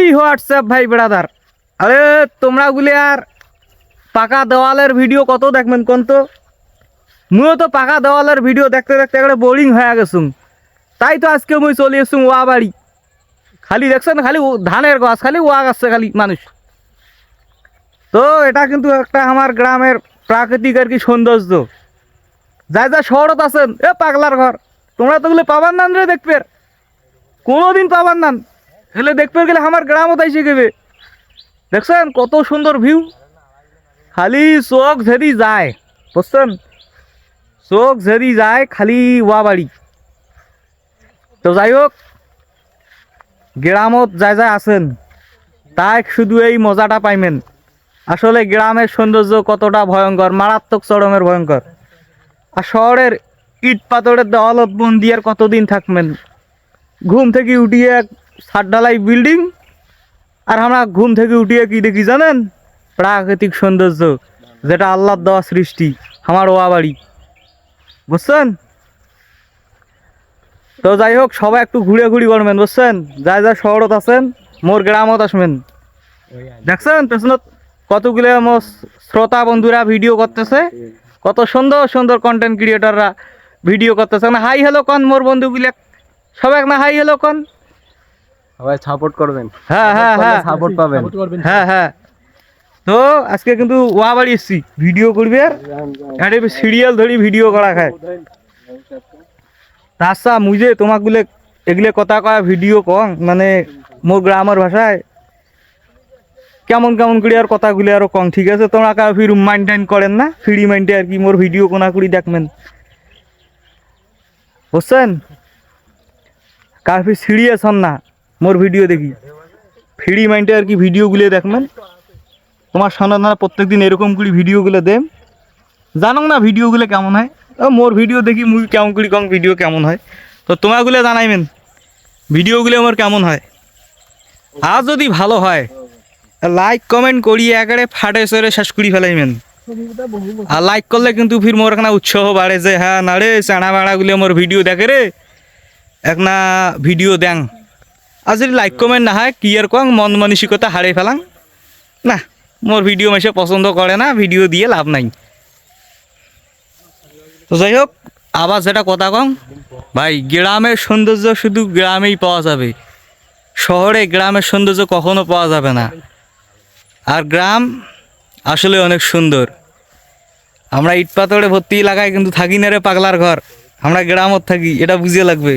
এই হোয়াটসঅ্যাপ ভাই ব্রাদার, আরে তোমরা গুলি আর পাকা দেওয়ালের ভিডিও কত দেখবেন কোন তো? মুইও তো পাকা দেওয়ালের ভিডিও দেখতে দেখতে একটা বোরিং হয়ে গেছুম। তাই তো আজকে মুই চলে এসুম ওয়া বাড়ি। খালি দেখছেন, খালি ধানের গাছ, খালি ওয়া গাছছে খালি মানুষ। তো এটা কিন্তু একটা আমার গ্রামের প্রাকৃতিক আর কি সৌন্দর্য। যাই যা শহরত আছেন এ পাগলার ঘর, তোমরা তো গুলো পাবার নান রে দেখবে, কোনোদিন পাবার নান। হেলে দেখবে গেলে আমার গ্রামও তাই শিখবে। দেখছেন কত সুন্দর ভিউ, খালি চোখ ঝেরি যায়, বুঝছেন? চোখ ঝেরি যায় খালি ওয়া বাড়ি। তো যাই হোক, গ্রামত যাই যাই আছেন তাই শুধু এই মজাটা পাইবেন। আসলে গ্রামের সৌন্দর্য কতটা ভয়ঙ্কর, মারাত্মক চরমের ভয়ঙ্কর। আর শহরের ইট পাথরের দেওয়ালত বন্দি আর কতদিন থাকবেন? ঘুম থেকে উঠিয়ে এক ছাদ ঢালাই বিল্ডিং, আর আমরা ঘুম থেকে উঠিয়ে কি দেখি জানেন? প্রাকৃতিক সৌন্দর্য, যেটা আল্লাহর দেওয়া সৃষ্টি, আমার ওয়া বাড়ি, বুঝছেন? তো যাই হোক, সবাই একটু ঘুরে ঘুরি করবেন, বুঝছেন? যাই যা শহরত আছেন মোর গ্রামত আসবেন। দেখছেন পেছনত কতগুলো আমার শ্রোতা বন্ধুরা ভিডিও করতেছে, কত সুন্দর সুন্দর কন্টেন্ট ক্রিয়েটররা ভিডিও করতেছে। না হাই হ্যালো কন মোর বন্ধুগুলো সবাই, না হাই হ্যালো কন। সবাই সাপোর্ট করবেন, হ্যাঁ হ্যাঁ হ্যাঁ সাপোর্ট পাবেন। হ্যাঁ হ্যাঁ। তো আজকে কিন্তু ওয়া বাড়ি এসছি ভিডিও করবি, আর একটা সিরিয়াল ধরি ভিডিও করা খায়। আচ্ছা মুই যে তোমাকগুলো এগুলো কথা কয়া ভিডিও কং, মানে মোর গ্রামের ভাষায় কেমন কেমন করে আর কথাগুলি আরো কম, ঠিক আছে? তোমরা কাউ ফির মাইন্টেন করেন না, ফ্রি মাইন্ডে আর কি মোর ভিডিও কোনা করি দেখবেন, বুঝছেন? কাউ ফির সিরিয়াস হন না মোর ভিডিও দেখি, ফ্রি মাইন্ডে আর কি ভিডিওগুলো দেখবেন। তোমার সামনে না প্রত্যেকদিন এরকম করে ভিডিওগুলো দেন, জানো না ভিডিওগুলো কেমন হয়? মোর ভিডিও দেখি মুই কেমন করি কম ভিডিও কেমন হয়, তো তোমাগুলো জানাইবেন ভিডিওগুলো আমার কেমন হয়। আর যদি ভালো হয় লাইক কমেন্ট করি একেবারে ফাটে সরে শেষ করি ফেলাইবেন। আর লাইক করলে কিন্তু ফির মোর একটা উৎসাহ বাড়ে যে হ্যাঁ না রে চানা বাড়াগুলি মোর ভিডিও দেখে রে, এক না ভিডিও দেন। আর যদি লাইক কমেন্ট না হয় কি আর কং, মন মানসিকতা হারিয়ে ফেলাং না, মোর ভিডিও মেসে পছন্দ করে না, ভিডিও দিয়ে লাভ নাই। তো যাই হোক, আবার যেটা কথা কম ভাই, গ্রামের সৌন্দর্য শুধু গ্রামেই পাওয়া যাবে, শহরে গ্রামের সৌন্দর্য কখনো পাওয়া যাবে না। আর গ্রাম আসলে অনেক সুন্দর। আমরা ইট পাথরে ভর্তি এলাকায় কিন্তু থাকি না রে পাগলার ঘর, আমরা গ্রামত থাকি, এটা বুঝিয়ে লাগবে।